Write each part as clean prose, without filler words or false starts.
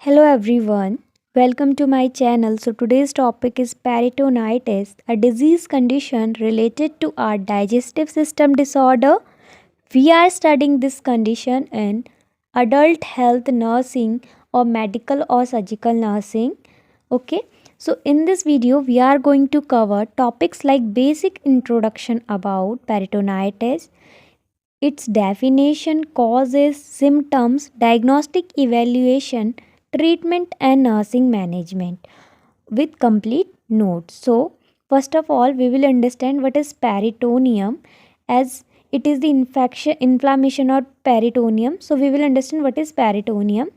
Hello everyone, welcome to my channel. So today's topic is peritonitis, a disease condition related to our digestive system disorder. We are studying this condition in adult health nursing or medical or surgical nursing. Okay, so in this video we are going to cover topics like basic introduction about peritonitis, its definition, causes, symptoms, diagnostic evaluation, treatment, and nursing management with complete notes. So, first of all, we will understand what is peritoneum, as it is the inflammation or peritoneum. So, we will understand what is peritoneum.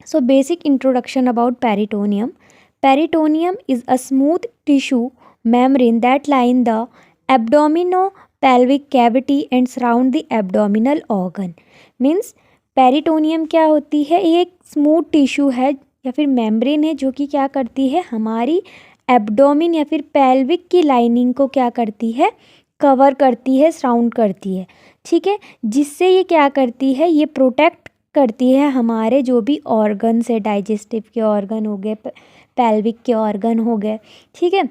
So, basic introduction about peritoneum. Peritoneum is a smooth tissue membrane that line the abdominopelvic cavity and surround the abdominal organ. Means peritoneum क्या होती है? ये एक smooth tissue है या फिर membrane है जो कि क्या करती है, हमारी एब्डोमिन या फिर पेल्विक की लाइनिंग को क्या करती है, कवर करती है, सराउंड करती है. ठीक है, जिससे ये क्या करती है, ये प्रोटेक्ट करती है हमारे जो भी ऑर्गन्स है, डाइजेस्टिव के ऑर्गन हो गए, पेल्विक के ऑर्गन हो गए. ठीक है,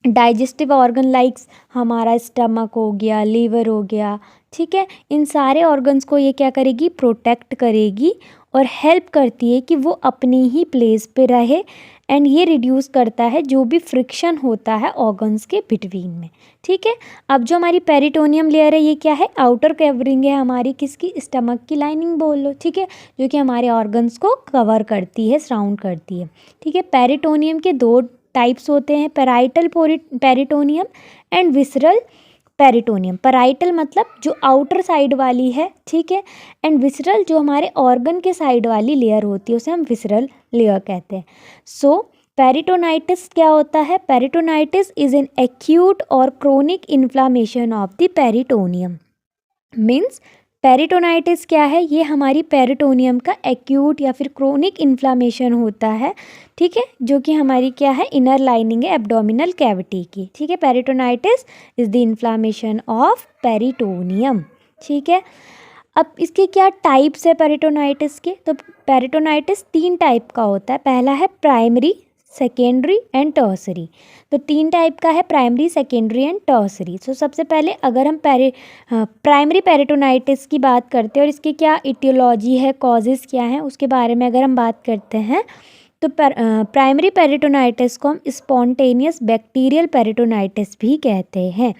डाइजेस्टिव ऑर्गन लाइक्स हमारा स्टमक हो गया, लीवर हो गया. ठीक है, इन सारे ऑर्गन्स को ये क्या करेगी, प्रोटेक्ट करेगी और हेल्प करती है कि वो अपनी ही प्लेस पे रहे. एंड ये रिड्यूस करता है जो भी फ्रिक्शन होता है ऑर्गन्स के बिटवीन में. ठीक है, अब जो हमारी पेरिटोनियम लेयर है ये क्या है, आउटर कवरिंग है हमारी किसकी, स्टमक की लाइनिंग बोल लो. ठीक है, जो कि हमारे ऑर्गन्स को कवर करती है, सराउंड करती है. ठीक है, पेरिटोनियम के दो टाइप्स होते हैं, parietal peritoneum and visceral peritoneum. Parietal मतलब जो आउटर साइड वाली है, ठीक है, एंड विसरल जो हमारे ऑर्गन के साइड वाली लेयर होती है उसे हम विसरल लेयर कहते हैं. सो पेरिटोनाइटिस क्या होता है? पेरिटोनाइटिस इज एन एक्यूट और chronic inflammation of the peritoneum. Means peritonitis क्या है, ये हमारी पेरिटोनियम का एक्यूट या फिर क्रोनिक इन्फ्लामेशन होता है. ठीक है, जो कि हमारी क्या है, इनर लाइनिंग है एब्डोमिनल कैविटी की. ठीक है, peritonitis is the inflammation of peritoneum. ठीक है, अब इसके क्या टाइप्स है पेरिटोनाइटिस के? तो पेरिटोनाइटिस 3 टाइप का होता है. पहला है प्राइमरी, सेकेंडरी एंड टर्सरी. तो 3 टाइप का है, प्राइमरी, सेकेंडरी एंड टर्सरी. सो सबसे पहले अगर हम प्राइमरी पेरिटोनाइटिस की बात करते हैं और इसके क्या इटियोलॉजी है, कॉजेज़ क्या हैं, उसके बारे में अगर हम बात करते हैं तो प्राइमरी पेरिटोनाइटिस को हम स्पॉन्टेनियस बैक्टीरियल पेरिटोनाइटिस भी कहते हैं.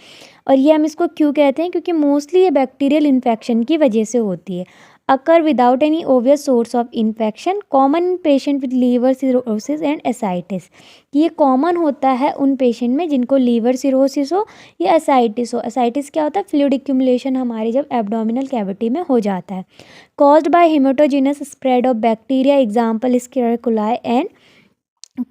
और ये हम इसको क्यों कहते हैं, क्योंकि मोस्टली ये बैक्टीरियल इन्फेक्शन की वजह से होती है. Occur without any obvious source of infection, common in patient with liver cirrhosis and ascites. ये कॉमन होता है उन पेशेंट में जिनको लीवर सिरोसिस हो या एसाइटिस हो. एसाइटिस क्या होता है, फ्लूइड एक्यूमुलेशन हमारे जब एब्डोमिनल कैविटी में हो जाता है. Caused by hematogenous spread of bacteria, example escherichia coli and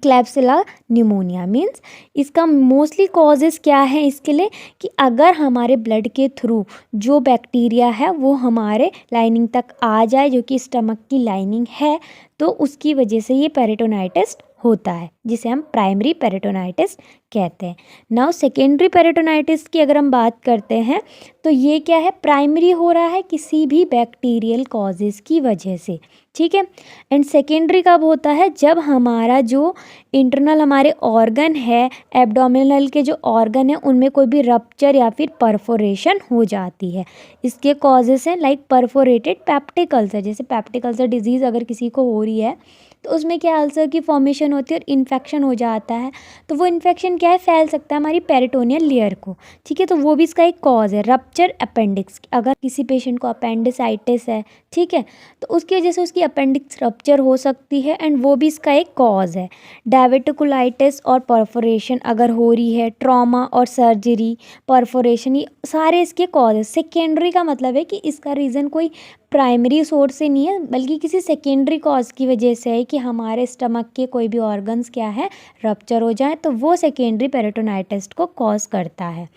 Klebsiella pneumoniae. Means इसका मोस्टली कॉजेज़ क्या है इसके लिए, कि अगर हमारे ब्लड के थ्रू जो बैक्टीरिया है वो हमारे लाइनिंग तक आ जाए, जो कि स्टमक की लाइनिंग है, तो उसकी वजह से ये पेरिटोनाइटिस होता है, जिसे हम प्राइमरी पेरिटोनाइटिस कहते हैं. नाउ सेकेंडरी पेरिटोनाइटिस की अगर हम बात करते हैं तो ये क्या है, प्राइमरी हो रहा है किसी भी बैक्टीरियल कॉजेज़ की वजह से. ठीक है, एंड सेकेंडरी कब होता है, जब हमारा जो इंटरनल हमारे ऑर्गन है, एब्डोमिनल के जो ऑर्गन है, उनमें कोई भी रप्चर या फिर परफोरेशन हो जाती है. इसके कॉजेस हैं लाइक परफोरेटेड पेप्टिक अल्सर. जैसे पेप्टिक अल्सर डिजीज़ अगर किसी को हो रही है तो उसमें क्या अल्सर की फॉर्मेशन होती है और इन्फेक्शन हो जाता है. तो वो इन्फेक्शन क्या है, फैल सकता है हमारी पेरिटोनियल लेयर को. ठीक है, तो वो भी इसका एक कॉज है. रप्चर अपेंडिक्स, अगर किसी पेशेंट को अपेंडिसाइटिस है, ठीक है, तो उसकी वजह से उसकी अपेंडिक्स रप्चर हो सकती है एंड वो भी इसका एक कॉज है. डायवेटिकुलाइटिस और परफोरेशन अगर हो रही है, ट्रॉमा और सर्जरी, परफोरेशन, ये सारे इसके कॉज है. सेकेंडरी का मतलब है कि इसका रीज़न कोई प्राइमरी सोर्स से नहीं है, बल्कि किसी सेकेंडरी कॉज की वजह से है कि हमारे स्टमक के कोई भी ऑर्गन्स क्या है, रप्चर हो जाए, तो वो सेकेंडरी पेरिटोनाइटिस को कॉज करता है.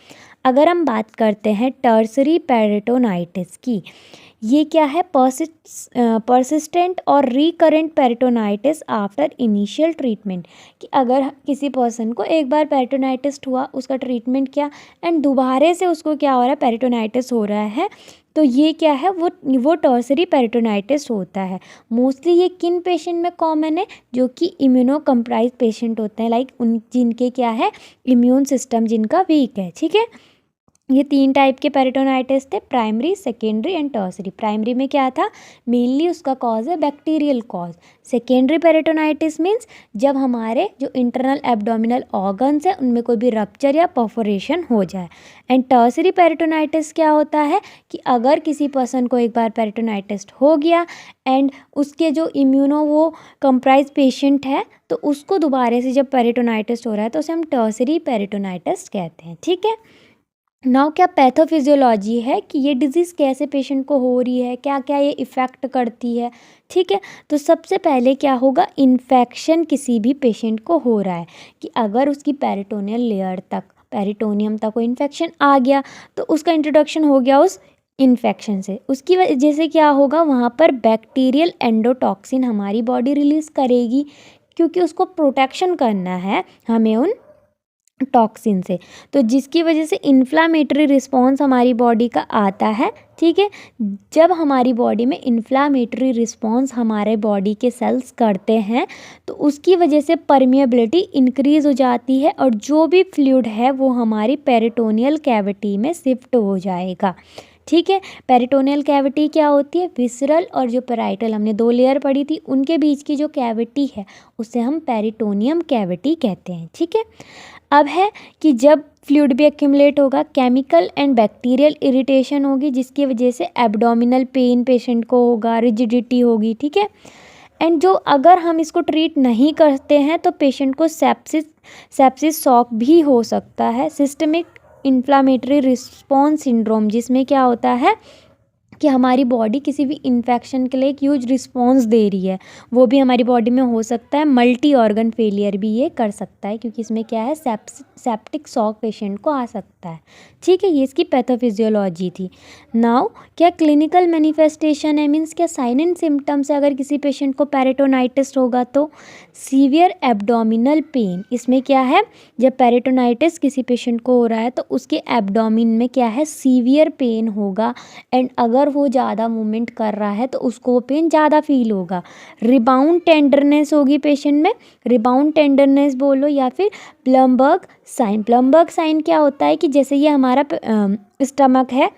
अगर हम बात करते हैं टर्सरी पेरिटोनाइटिस की, ये क्या है, परसिस्टेंट और recurrent peritonitis after initial treatment. कि अगर किसी पर्सन को एक बार पेरिटोनाइटिस हुआ, उसका ट्रीटमेंट किया एंड दोबारा से उसको क्या हो रहा है, पेरिटोनाइटिस हो रहा है, तो ये क्या है, वो टर्सरी पेरिटोनाइटिस होता है। मोस्टली ये किन पेशेंट में कॉमन है, जो कि इम्यूनो कंप्राइज पेशेंट होते हैं, लाइक उन जिनके क्या है, इम्यून सिस्टम जिनका वीक है। ठीक है, ये 3 टाइप के पेरिटोनाइटिस थे, primary, secondary and tertiary. Primary में क्या था, मेनली उसका कॉज है bacterial cause. Secondary peritonitis means जब हमारे जो इंटरनल एब्डोमिनल ऑर्गन्स हैं उनमें कोई भी रप्चर या परफोरेशन हो जाए। एंड टर्सरी पेरिटोनाइटिस क्या होता है कि अगर किसी पर्सन को एक बार पेरिटोनाइटिस हो गया एंड उसके जो इम्यूनो वो कंप्राइज पेशेंट है, तो उसको दोबारा से जब पेरिटोनाइटिस हो रहा है तो उसे हम टर्सरी पेरिटोनाइटिस कहते हैं। ठीक है, नाउ क्या पैथोफिजियोलॉजी है कि ये डिजीज़ कैसे पेशेंट को हो रही है, क्या क्या ये इफ़ेक्ट करती है। ठीक है, तो सबसे पहले क्या होगा, इन्फेक्शन किसी भी पेशेंट को हो रहा है कि अगर उसकी पेरिटोनियल लेयर तक, पेरिटोनियम तक कोई इन्फेक्शन आ गया तो उसका इंट्रोडक्शन हो गया उस इन्फेक्शन से। उसकी वजह से क्या होगा, वहाँ पर बैक्टीरियल एंडोटॉक्सिन हमारी बॉडी रिलीज़ करेगी, क्योंकि उसको प्रोटेक्शन करना है हमें उन टॉक्सिन से, तो जिसकी वजह से इन्फ्लामेटरी रिस्पॉन्स हमारी बॉडी का आता है। ठीक है, जब हमारी बॉडी में इन्फ्लामेटरी रिस्पॉन्स हमारे बॉडी के सेल्स करते हैं तो उसकी वजह से परमिएबिलिटी इंक्रीज़ हो जाती है और जो भी फ्लूइड है वो हमारी पेरिटोनियल कैविटी में शिफ्ट हो जाएगा। ठीक है, पेरिटोनियल कैविटी क्या होती है, विसरल और जो पेराइटल, हमने 2 लेयर पढ़ी थी, उनके बीच की जो कैविटी है उसे हम पेरिटोनियम कैविटी कहते हैं। ठीक है, अब है कि जब फ्लूइड भी एक्यूमुलेट होगा, केमिकल एंड बैक्टीरियल इरिटेशन होगी, जिसकी वजह से एब्डोमिनल पेन पेशेंट को होगा, रिजिडिटी होगी। ठीक है, एंड जो अगर हम इसको ट्रीट नहीं करते हैं तो पेशेंट को सेप्सिस शॉक भी हो सकता है। सिस्टमिक इन्फ्लामेटरी रिस्पॉन्स सिंड्रोम, जिसमें क्या होता है कि हमारी बॉडी किसी भी इन्फेक्शन के लिए एक ह्यूज रिस्पॉन्स दे रही है, वो भी हमारी बॉडी में हो सकता है। मल्टी ऑर्गन फेलियर भी ये कर सकता है, क्योंकि इसमें क्या है, सेप्टिक शॉक पेशेंट को आ सकता है। ठीक है, ये इसकी पैथोफिजियोलॉजी थी। नाउ क्या क्लिनिकल मैनिफेस्टेशन है, मीन्स क्या साइन एंड सिम्टम्स है अगर किसी पेशेंट को पेरिटोनाइटिस होगा तो, सीवियर एब्डोमिनल पेन। इसमें क्या है, जब पेरिटोनाइटिस किसी पेशेंट को हो रहा है तो उसके एब्डोमिन में क्या है, सीवियर पेन होगा एंड अगर वो ज़्यादा मूवमेंट कर रहा है तो उसको वो पेन ज़्यादा फील होगा। रिबाउंड टेंडरनेस होगी पेशेंट में, रिबाउंड टेंडरनेस बोलो या फिर प्लम्बर्ग साइन। प्लम्बर्ग साइन क्या होता है कि जैसे ये हमारा स्टमक है,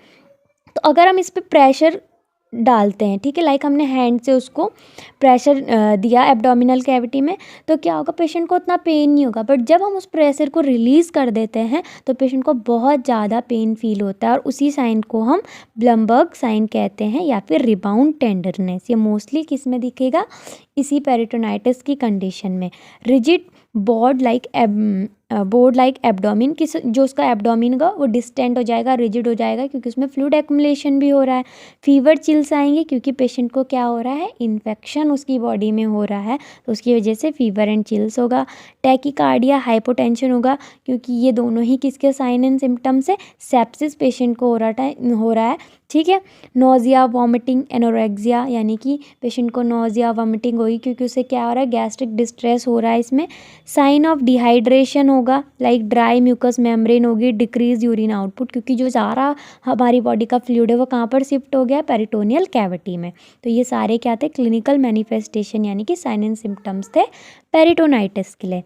तो अगर हम इस पर प्रेशर डालते हैं, ठीक है, लाइक हमने हैंड से उसको प्रेशर दिया एब्डोमिनल कैविटी में, तो क्या होगा, पेशेंट को उतना पेन नहीं होगा। बट जब हम उस प्रेशर को रिलीज़ कर देते हैं तो पेशेंट को बहुत ज़्यादा पेन फील होता है, और उसी साइन को हम ब्लमबर्ग साइन कहते हैं या फिर रिबाउंड टेंडरनेस। ये मोस्टली किस में दिखेगा, इसी पेरिटोनाइटिस की कंडीशन में। रिजिड बोर्ड लाइक एब्डोमिन, किस जो उसका एब्डोमिन का वो डिस्टेंट हो जाएगा, रिजिड हो जाएगा, क्योंकि उसमें फ्लूइड एक्युमुलेशन भी हो रहा है। फीवर चिल्स आएंगे, क्योंकि पेशेंट को क्या हो रहा है, इन्फेक्शन उसकी बॉडी में हो रहा है, तो उसकी वजह से फीवर एंड चिल्स होगा। टैकीकार्डिया, हाइपोटेंशन होगा, क्योंकि ये दोनों ही किसके साइन एंड सिम्टम्स है, सेप्सिस पेशेंट को हो रहा है। ठीक है, नोजिया, वॉमिटिंग, एनोरेक्सिया, यानी कि पेशेंट को नोजिया वॉमिटिंग होगी, क्योंकि उसे क्या हो रहा है, गैस्ट्रिक डिस्ट्रेस हो रहा है। इसमें साइन ऑफ डिहाइड्रेशन होगा, लाइक ड्राई म्यूकस मेम्ब्रेन होगी, डिक्रीज यूरिन आउटपुट, क्योंकि जो सारा हमारी बॉडी का फ्लूइड है वो कहाँ पर शिफ्ट हो गया, पेरिटोनियल कैविटी में। तो ये सारे क्या थे, क्लिनिकल मैनिफेस्टेशन यानी कि साइन एंड सिम्टम्स थे पेरिटोनाइटिस के लिए।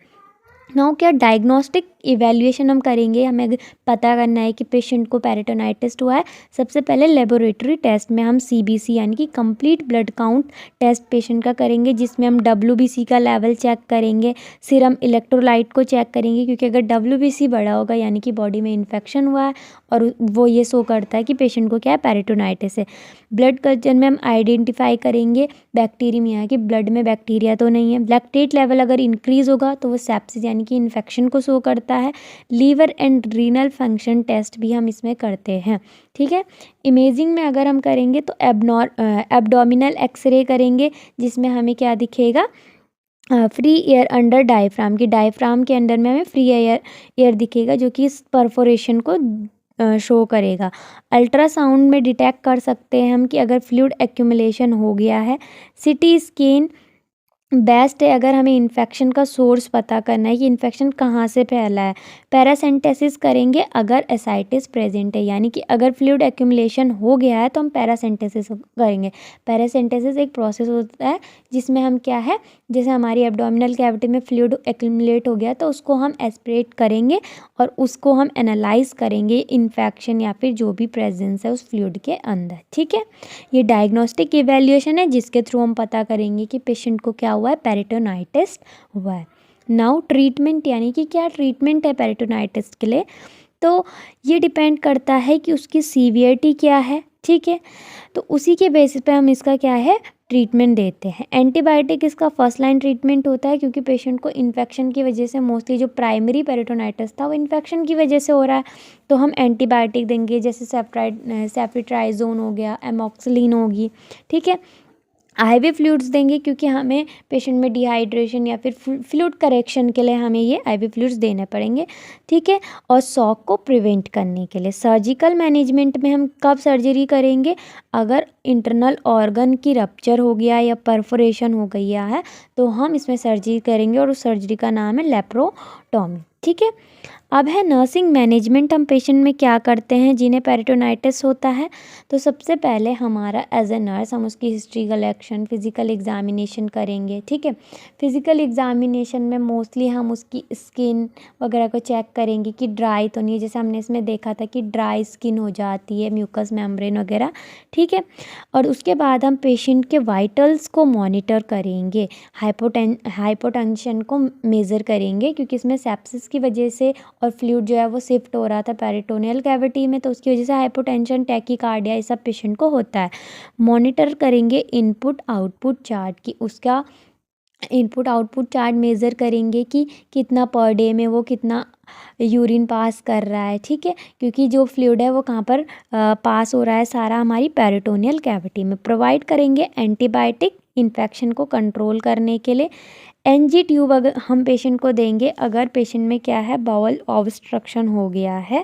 नाउ क्या डायग्नोस्टिक इवैल्यूएशन हम करेंगे, हमें अगर पता करना है कि पेशेंट को पेरिटोनाइटिस हुआ है। सबसे पहले लेबोरेटरी टेस्ट में हम CBC यानी कि complete blood count test patient का करेंगे, जिसमें हम WBC का लेवल चेक करेंगे, सीरम इलेक्ट्रोलाइट को चेक करेंगे, क्योंकि अगर WBC बढ़ा होगा यानी कि बॉडी में इन्फेक्शन हुआ है, और वो ये शो करता है कि पेशेंट को क्या है, पेरिटोनाइटिस है। ब्लड कल्चर में हम आइडेंटिफाई करेंगे बैक्टीरिया, कि ब्लड में बैक्टीरिया तो नहीं है। लैक्टेट लेवल अगर इंक्रीज़ होगा तो वो सेप्सिस यानी कि इन्फेक्शन को शो करता है। Liver and renal function test भी हम इसमें करते हैं। ठीक है, इमेजिंग में अगर हम करेंगे तो एब्डोमिनल एक्सरे करेंगे, जिसमें हमें क्या दिखेगा, फ्री एयर अंडर डायफ्राम, की डायफ्राम के अंदर में हमें फ्री एयर दिखेगा, जो कि इस परफोरेशन को शो करेगा। अल्ट्रासाउंड में डिटेक्ट कर सकते हैं हम कि अगर फ्लूइड एक्यूमुलेशन हो गया है। CT स्कैन बेस्ट है अगर हमें इन्फेक्शन का सोर्स पता करना है कि इन्फेक्शन कहाँ से फैला है। पैरासेंटेसिस करेंगे अगर एसाइटिस प्रेजेंट है, यानी कि अगर फ्लूइड एक्यूमुलेशन हो गया है तो हम पैरासेंटेसिस करेंगे। पैरासेंटेसिस एक प्रोसेस होता है जिसमें हम क्या है, जैसे हमारी एब्डोमिनल कैविटी में फ्लूइड एक्यूमुलेट हो गया तो उसको हम एस्पिरेट करेंगे और उसको हम एनालाइज करेंगे इन्फेक्शन या फिर जो भी प्रेजेंस है उस फ्लूइड के अंदर। ठीक है, ये डायग्नोस्टिक इवैल्यूएशन है जिसके थ्रू हम पता करेंगे कि पेशेंट को क्या हुआ है, पेरिटोनाइटिस हुआ है। नाउ ट्रीटमेंट, यानी कि क्या ट्रीटमेंट है पेरिटोनाइटिस के लिए, तो ये डिपेंड करता है कि उसकी सीवियरिटी क्या है। ठीक है, तो उसी के बेसिस पे हम इसका क्या है, ट्रीटमेंट देते हैं। एंटीबायोटिक इसका फर्स्ट लाइन ट्रीटमेंट होता है क्योंकि पेशेंट को इन्फेक्शन की वजह से, मोस्टली जो प्राइमरी पेरिटोनाइटिस था वो इन्फेक्शन की वजह से हो रहा है, तो हम एंटीबायोटिक देंगे, जैसे सेफ्ट्राइजोन हो गया, एमॉक्सिलिन होगी। ठीक है, आईवी फ्लूइड्स देंगे क्योंकि हमें पेशेंट में डिहाइड्रेशन या फिर फ्लूइड करेक्शन के लिए हमें ये आईवी फ्लूइड्स देने पड़ेंगे। ठीक है, और शॉक को प्रिवेंट करने के लिए सर्जिकल मैनेजमेंट में हम कब सर्जरी करेंगे, अगर इंटरनल ऑर्गन की रप्चर हो गया या परफोरेशन हो गया है तो हम इसमें सर्जरी करेंगे और उस सर्जरी का नाम है लेप्रोटॉमी। ठीक है, अब है नर्सिंग मैनेजमेंट। हम पेशेंट में क्या करते हैं जिन्हें पेरिटोनाइटिस होता है, तो सबसे पहले हमारा एज ए नर्स हम उसकी हिस्ट्री कलेक्शन, फिज़िकल एग्जामिनेशन करेंगे। ठीक है, फिज़िकल एग्जामिनेशन में मोस्टली हम उसकी स्किन वगैरह को चेक करेंगे कि ड्राई तो नहीं है, जैसे हमने इसमें देखा था कि ड्राई स्किन हो जाती है, म्यूकस मेम्ब्रेन वगैरह। ठीक है, और उसके बाद हम पेशेंट के वाइटल्स को मॉनिटर करेंगे, हाइपोटेंशन को मेज़र करेंगे क्योंकि इसमें सेप्सिस की वजह से और फ्लूइड जो है वो शिफ्ट हो रहा था पेरिटोनियल कैविटी में, तो उसकी वजह से हाइपोटेंशन, टैकीकार्डिया, ये सब पेशेंट को होता है। मॉनिटर करेंगे इनपुट आउटपुट चार्ट की, उसका इनपुट आउटपुट चार्ट मेज़र करेंगे कि कितना पर डे में वो कितना यूरिन पास कर रहा है। ठीक है, क्योंकि जो फ्लूइड है वो कहाँ पर पास हो रहा है, सारा हमारी पेरिटोनियल कैविटी में। प्रोवाइड करेंगे एंटीबायोटिक इन्फेक्शन को कंट्रोल करने के लिए। एनजी ट्यूब अगर हम पेशेंट को देंगे अगर पेशेंट में क्या है, बाउल ऑब्स्ट्रक्शन हो गया है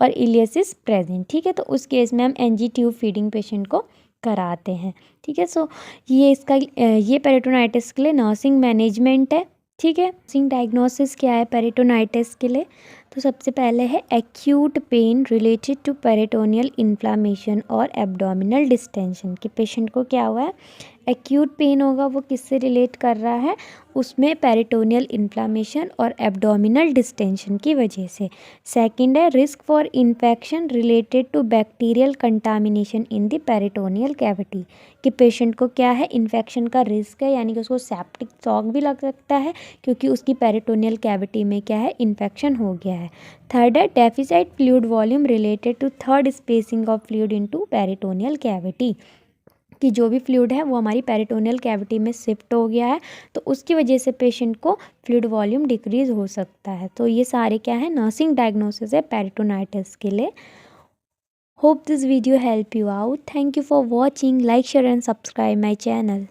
और इलियसिस प्रेजेंट। ठीक है, तो उस केस में हम एनजी ट्यूब फीडिंग पेशेंट को कराते हैं। ठीक है, सो ये पेरिटोनाइटिस के लिए नर्सिंग मैनेजमेंट है। ठीक है, नर्सिंग डायग्नोसिस क्या है पेरिटोनाइटिस के लिए, तो सबसे पहले है acute pain related to peritoneal inflammation और एब्डोमिनल डिस्टेंशन, कि पेशेंट को क्या हुआ है, एक्यूट पेन होगा, वो किससे रिलेट कर रहा है, उसमें पेरिटोनियल इन्फ्लामेशन और एब्डोमिनल डिस्टेंशन की वजह से। सेकंड है risk for infection related to bacterial contamination in the peritoneal cavity, कि पेशेंट को क्या है, इन्फेक्शन का रिस्क है, यानी कि उसको सेप्टिक शॉक भी लग सकता है क्योंकि उसकी पेरिटोनियल कैविटी में क्या है, इन्फेक्शन हो गया है। थर्ड है deficit fluid volume related to third spacing of fluid into peritoneal cavity, कि जो भी फ्लूइड है वो हमारी पेरिटोनियल कैविटी में शिफ्ट हो गया है तो उसकी वजह से पेशेंट को फ्लूइड वॉल्यूम डिक्रीज हो सकता है। तो ये सारे क्या है, नर्सिंग डायग्नोसिस है पेरिटोनाइटिस के लिए। Hope this video help you out. Thank you for watching. Like share and subscribe my channel.